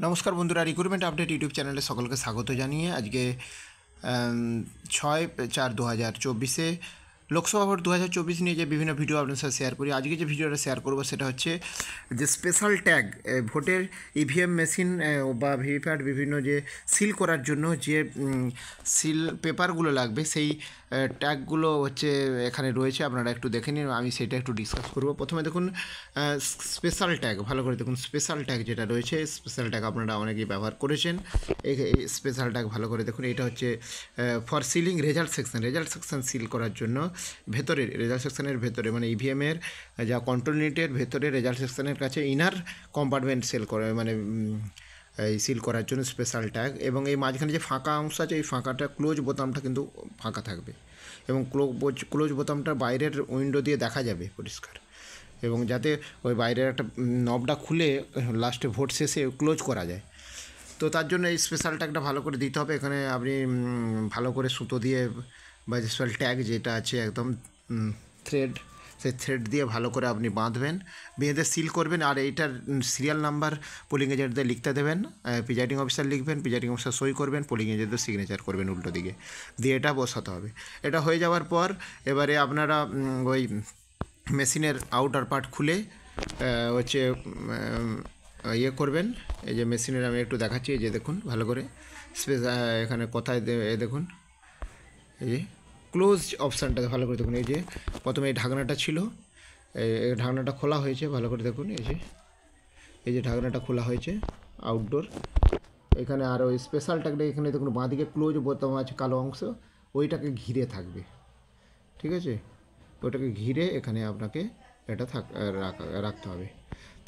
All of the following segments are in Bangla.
নমস্কার বন্ধুরা, রিক্রুটমেন্ট আপডেট ইউটিউব চ্যানেলে সকলকে স্বাগত জানিয়ে আজকে 6/4/2024 লোকসভা ভোট 2024 নিয়ে যে বিভিন্ন ভিডিও আপনার সাথে শেয়ার করি। আজকে যে ভিডিওটা শেয়ার করব সেটা হচ্ছে যে স্পেশাল ট্যাগ ভোটের ইভিএম মেশিন বা ভিভিপ্যাট বিভিন্ন যে সিল করার জন্য যে সিল পেপারগুলো লাগবে সেই ট্যাগগুলো হচ্ছে এখানে রয়েছে। আপনারা একটু দেখে নিন, আমি সেটা একটু ডিসকাস করব। প্রথমে দেখুন স্পেশাল ট্যাগ, ভালো করে দেখুন স্পেশাল ট্যাগ যেটা রয়েছে, স্পেশাল ট্যাগ আপনারা অনেকেই ব্যবহার করেছেন। এই স্পেশাল ট্যাগ ভালো করে দেখুন, এটা হচ্ছে for ceiling result section seal করার জন্য ভেতরে রেজাল্ট সেকশনের ভেতরে মানে ইভিএমের যা কন্ট্রোল ইউনিটের ভেতরে রেজাল্ট সেকশনের কাছে ইনার কম্পার্টমেন্ট সেল করে মানে এই সিল করার জন্য স্পেশাল ট্যাগ। এবং এই মাঝখানে যে ফাঁকা অংশ আছে এই ফাঁকাটা ক্লোজ বোতামটা কিন্তু ফাঁকা থাকবে এবং ক্লোজ বোতামটা বাইরের উইন্ডো দিয়ে দেখা যাবে পরিষ্কার, এবং যাতে ওই বাইরের একটা নবটা খুলে লাস্টে ভোট শেষে ক্লোজ করা যায়। তো তার জন্য এই স্পেশাল ট্যাগটা ভালো করে দিতে হবে। এখানে আপনি ভালো করে সুতো দিয়ে বা স্পেশাল ট্যাগ যেটা আছে একদম থ্রেড, সেই থ্রেড দিয়ে ভালো করে আপনি বাঁধবেন, বেঁধে সিল করবেন। আর এইটার সিরিয়াল নাম্বার পোলিং এজেন্টদের লিখতে দেবেন, প্রিজাইডিং অফিসার লিখবেন, প্রিজাইডিং অফিসার সই করবেন, পোলিং এজেন্টদের সিগনেচার করবেন উল্টো দিকে দিয়ে এটা বসাতে হবে। এটা হয়ে যাওয়ার পর এবারে আপনারা ওই মেশিনের আউটার পার্ট খুলে হচ্ছে ইয়ে করবেন। এই যে মেশিনের আমি একটু দেখাচ্ছি, এই যে দেখুন ভালো করে এখানে কোথায় দেখুন এই যে ক্লোজ অপশানটা ভালো করে দেখুন। এই যে প্রথমে এই ঢাকনাটা ছিল, এই ঢাকনাটা খোলা হয়েছে, ভালো করে দেখুন। এই যে ঢাকনাটা খোলা হয়েছে আউটডোর। এখানে আর ওই স্পেশাল ট্যাগটা এখানে দেখুন বাঁদিকে ক্লোজ বোতাম আছে কালো অংশ, ওইটাকে ঘিরে থাকবে, ঠিক আছে? ওটাকে ঘিরে এখানে আপনাকে এটা রাখতে হবে।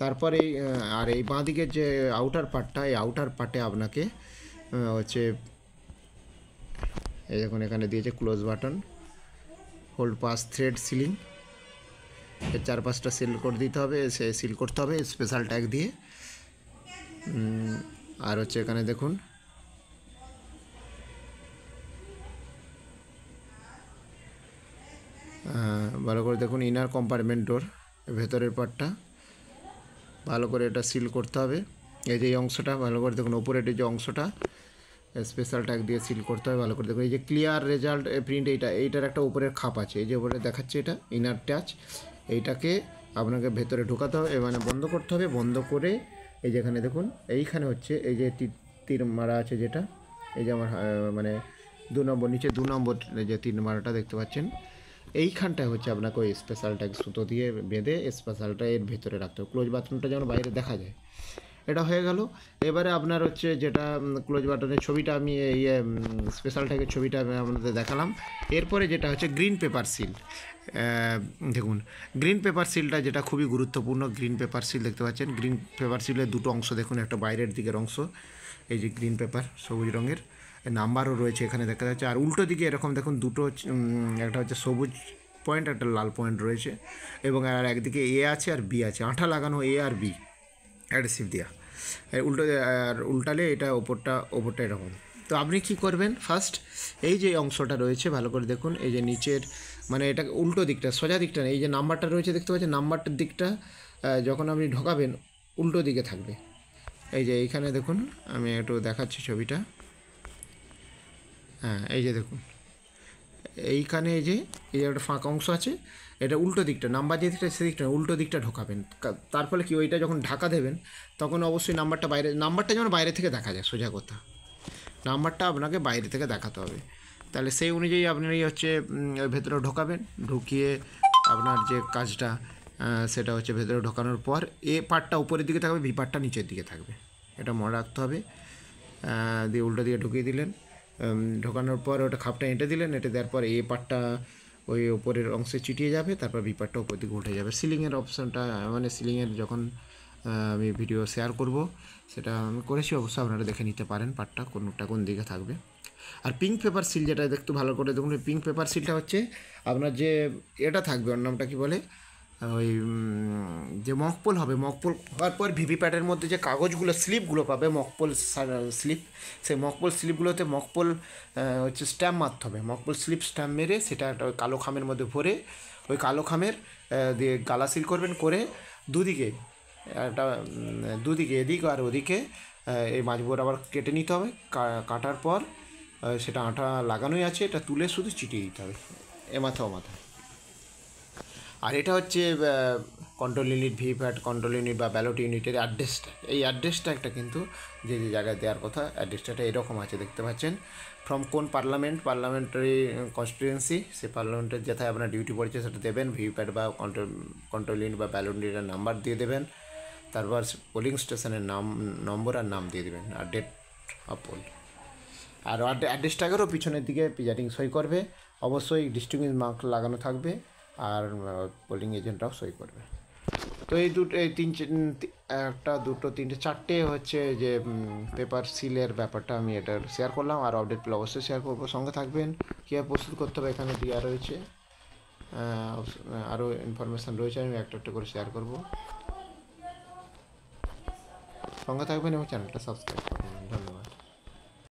তারপরে আর এই বাঁদিকের যে আউটার পার্টটা, এই আউটার পার্টে আপনাকে হচ্ছে এই দেখুন এখানে দিয়েছে close button, hold pass thread ceiling, এর 4-5টা সিল করে দিতে হবে, সে সিল করতে হবে স্পেশাল ট্যাগ দিয়ে। আর হচ্ছে এখানে দেখুন ভালো করে দেখুন ইনার কম্পার্টমেন্ট ডোর ভেতরের পার্টটা ভালো করে এটা সিল করতে হবে। এই যে অংশটা ভালো করে দেখুন, ওপরের যে অংশটা স্পেশাল ট্যাগ দিয়ে সিল করতে হবে ভালো করে দেখুন। এই যে ক্লিয়ার রেজাল্ট প্রিন্ট, এইটার একটা উপরের খাপ আছে, এই যে উপরে দেখাচ্ছে এটা ইনার টাচ, এইটাকে আপনাকে ভেতরে ঢোকাতে হবে, মানে বন্ধ করতে হবে। বন্ধ করে এই যেখানে দেখুন এইখানে হচ্ছে এই যে তীর মারা আছে যেটা, এই যে আমার মানে 2 নম্বর নিচে 2 নম্বর যে তীর মারাটা দেখতে পাচ্ছেন, এইখানটায় হচ্ছে আপনাকে ওই স্পেশাল ট্যাগ সুতো দিয়ে বেঁধে স্পেশালটা এর ভেতরে রাখতে হবে, ক্লোজ বাথরুমটা যেন বাইরে দেখা যায়। এটা হয়ে গেল। এবারে আপনার হচ্ছে যেটা ক্লোজ বাটনের ছবিটা আমি এই স্পেশাল ট্যাগের ছবিটা আমি আপনাদের দেখালাম। এরপরে যেটা হচ্ছে গ্রিন পেপার সিল, দেখুন গ্রিন পেপার সিলটা যেটা খুবই গুরুত্বপূর্ণ। গ্রিন পেপার সিল দেখতে পাচ্ছেন, গ্রিন পেপার সিলের দুটো অংশ দেখুন, একটা বাইরের দিকের অংশ এই যে গ্রিন পেপার সবুজ রঙের, নাম্বারও রয়েছে এখানে দেখা যাচ্ছে। আর উল্টো দিকে এরকম দেখুন দুটো, একটা হচ্ছে সবুজ পয়েন্ট, একটা লাল পয়েন্ট রয়েছে, এবং আর একদিকে এ আছে আর বি আছে, আঠা লাগানো এ আর বি অ্যাডহেসিভ দেওয়া। আর উল্টালে এটা ওপরটা এরকম। তো আপনি কি করবেন, ফার্স্ট এই যে অংশটা রয়েছে ভালো করে দেখুন, এই যে নিচের মানে এটা উল্টো দিকটা, সোজা দিকটা না, এই যে নাম্বারটা রয়েছে দেখতে পাচ্ছেন, নাম্বারটার দিকটা যখন আপনি ঢোকাবেন উল্টো দিকে থাকবে। এই যে এইখানে দেখুন আমি একটু দেখাচ্ছি ছবিটা, হ্যাঁ এই যে দেখুন এইখানে এই যে একটা ফাঁকা অংশ আছে, এটা উল্টো দিকটা, নাম্বার যে দিকটা সেদিকটা উল্টো দিকটা ঢোকাবেন। তার ফলে কি ওইটা যখন ঢাকা দেবেন তখন অবশ্যই নাম্বারটা যেন বাইরে থেকে দেখা যায়, সোজা কথা নাম্বারটা আপনাকে বাইরে থেকে দেখাতে হবে। তাহলে সেই অনুযায়ী আপনার এই হচ্ছে ভেতরে ঢোকাবেন, ঢুকিয়ে আপনার যে কাজটা সেটা হচ্ছে ভেতরে ঢোকানোর পর এ পার্টটা উপরের দিকে থাকবে, বি পার্টটা নিচের দিকে থাকবে, এটা মনে রাখতে হবে। দিয়ে উল্টো দিকে ঢুকিয়ে দিলেন, ঢোকানোর পর ওটা খাপটা এঁটে দিলেন, এঁটে দেওয়ার পর এ পার্টটা ওই ওপরের অংশে চিটিয়ে যাবে, তারপর বি পার্টটা উপর দিকে উঠে যাবে। সিলিংয়ের অপশানটা মানে সিলিংয়ের যখন আমি ভিডিও শেয়ার করব সেটা আমি করেছি, অবশ্যই আপনারা দেখে নিতে পারেন পার্টটা কোন দিকে থাকবে। আর পিঙ্ক পেপার সিল যেটা একটু ভালো করে দেখুন, পিঙ্ক পেপার সিলটা হচ্ছে আপনার যে এটা থাকবে, ওর নামটা কী বলে, ওই যে মকপোল হবে, মকপোল হওয়ার পর ভিভিপ্যাটের মধ্যে যে কাগজগুলো স্লিপগুলো পাবে, মকপোল স্লিপ, সেই মকপোল স্লিপগুলোতে মকপোল হচ্ছে স্ট্যাম্প মারতে হবে, মকপোল স্লিপ স্ট্যাম্প মেরে সেটা একটা কালো খামের মধ্যে ভরে ওই কালো খামের দিয়ে গালা সিল করবেন, করে দুদিকে একটা দুদিকে এদিক আর ওদিকে এই মাছ বরাবর কেটে নিতে হবে। কাটার পর সেটা আঠা লাগানোই আছে, এটা তুলে শুধু চিটিয়ে দিতে হবে এ মাথা ও মাথা। আর এটা হচ্ছে control unit, VVPAT control unit বা ব্যালট ইউনিটের অ্যাড্রেসটা। এই অ্যাড্রেসটা একটা কিন্তু যে যে জায়গায় দেওয়ার কথা, অ্যাড্রেসটা এরকম আছে দেখতে পাচ্ছেন। ফ্রম কোন পার্লামেন্টারি কনস্টিটুয়েন্সি, সে পার্লামেন্টের যেথায় আপনার ডিউটি পড়েছে সেটা দেবেন। ভিভিপ্যাট বা কন্ট্রোল ইউনিট বা ব্যালট ইউনিটের নাম্বার দিয়ে দেবেন। তারপর পোলিং স্টেশনের নম্বর আর নাম দিয়ে দেবেন, আর ডেট অফ পোল। আর অ্যাড্রেসটাকেরও পিছনের দিকে প্রিজাইডিং সই করবে, অবশ্যই ডিস্টিংগুইশ মার্ক লাগানো থাকবে, আর পোলিং এজেন্টরাও সই করবে। তো এই দুটো, এই একটা দুটো তিনটে চারটে হচ্ছে যে পেপার সিলের ব্যাপারটা আমি এটা শেয়ার করলাম। আর আপডেট পেলে অবশ্যই শেয়ার করবো, সঙ্গে থাকবেন। কীভাবে প্রস্তুত করতে হবে এখানে দেওয়া রয়েছে, আরও ইনফরমেশান রয়েছে, আমি একটা একটা করে শেয়ার করবো। সঙ্গে থাকবেন এবং চ্যানেলটা সাবস্ক্রাইব করবেন।